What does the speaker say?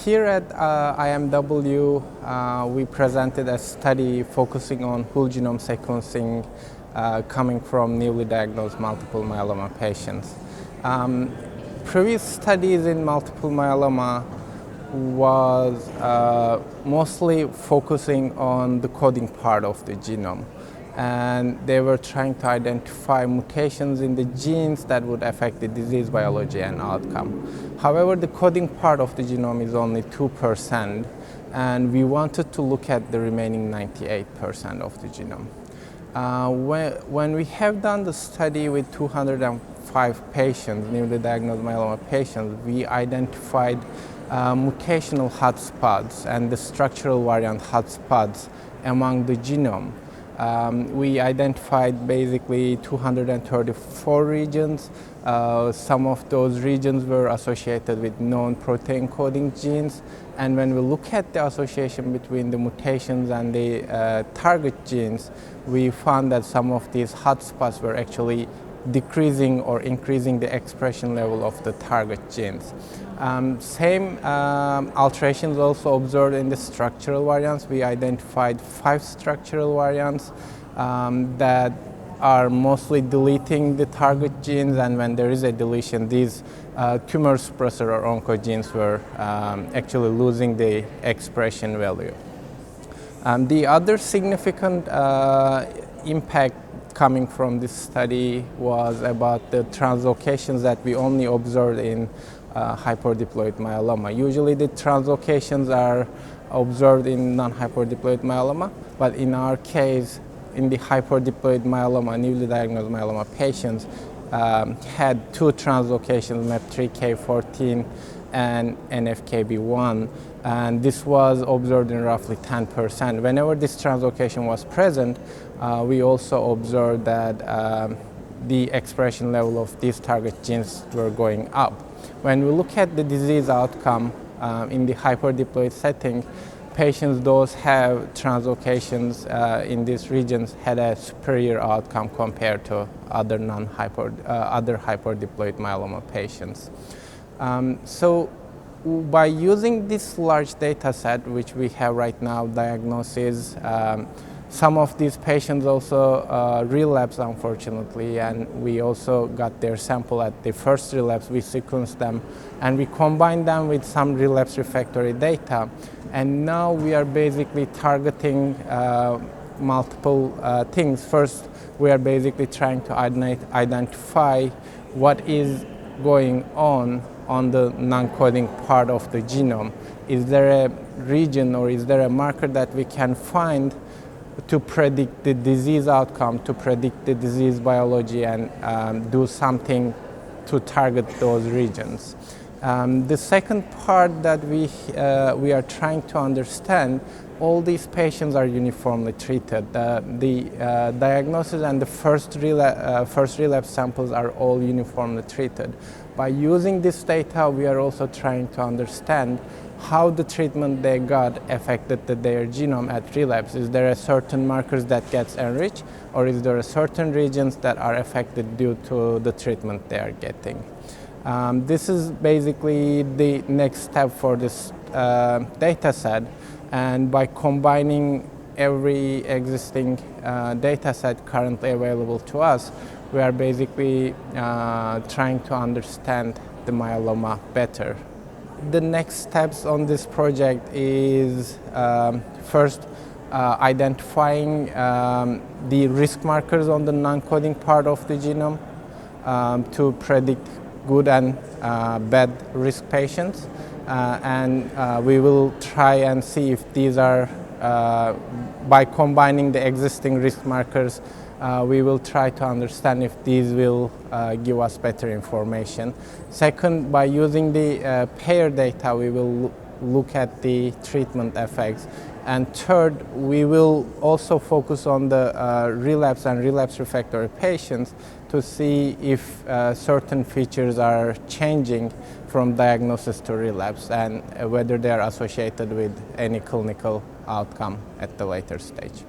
Here at IMW, we presented a study focusing on whole genome sequencing coming from newly diagnosed multiple myeloma patients. Previous studies in multiple myeloma was mostly focusing on the coding part of the genome, and they were trying to identify mutations in the genes that would affect the disease biology and outcome. However, the coding part of the genome is only 2%, and we wanted to look at the remaining 98% of the genome. When we have done the study with 205 patients, newly diagnosed myeloma patients, we identified mutational hotspots and the structural variant hotspots among the genome. We identified basically 234 regions. Some of those regions were associated with known protein coding genes, and when we look at the association between the mutations and the target genes, we found that some of these hotspots were actually decreasing or increasing the expression level of the target genes. Same alterations also observed in the structural variants. We identified 5 structural variants that are mostly deleting the target genes, and when there is a deletion, these tumor suppressor or oncogenes were actually losing the expression value. The other significant impact coming from this study was about the translocations that we only observed in hypodiploid myeloma. Usually the translocations are observed in non-hypodiploid myeloma, but in our case, in the hypodiploid myeloma, newly diagnosed myeloma patients had 2 translocations, MAP3K14 and NFKB1, and this was observed in roughly 10%. Whenever this translocation was present, we also observed that the expression level of these target genes were going up. When we look at the disease outcome in the hyperdiploid setting, patients those have translocations in these regions had a superior outcome compared to other hyperdiploid myeloma patients. So by using this large data set, which we have right now, diagnosis, some of these patients also relapse, unfortunately, and we also got their sample at the first relapse. We sequenced them and we combined them with some relapse refractory data, and now we are basically targeting multiple things. First, we are basically trying to identify what is going on the non-coding part of the genome. Is there a region or is there a marker that we can find to predict the disease outcome, to predict the disease biology, and do something to target those regions? The second part that we are trying to understand, all these patients are uniformly treated. The diagnosis and the first relapse samples are all uniformly treated. By using this data, we are also trying to understand how the treatment they got affected their genome at relapse. Is there a certain markers that gets enriched, or is there a certain regions that are affected due to the treatment they are getting? This is basically the next step for this data set, and by combining every existing data set currently available to us, we are basically trying to understand the myeloma better. The next steps on this project is first identifying the risk markers on the non-coding part of the genome to predict good and bad risk patients, and we will try and see if these are, by combining the existing risk markers, we will try to understand if these will give us better information. Second, by using the payer data, we will look at the treatment effects. And third, we will also focus on the relapse and relapse refractory patients to see if certain features are changing from diagnosis to relapse, and whether they are associated with any clinical outcome at the later stage.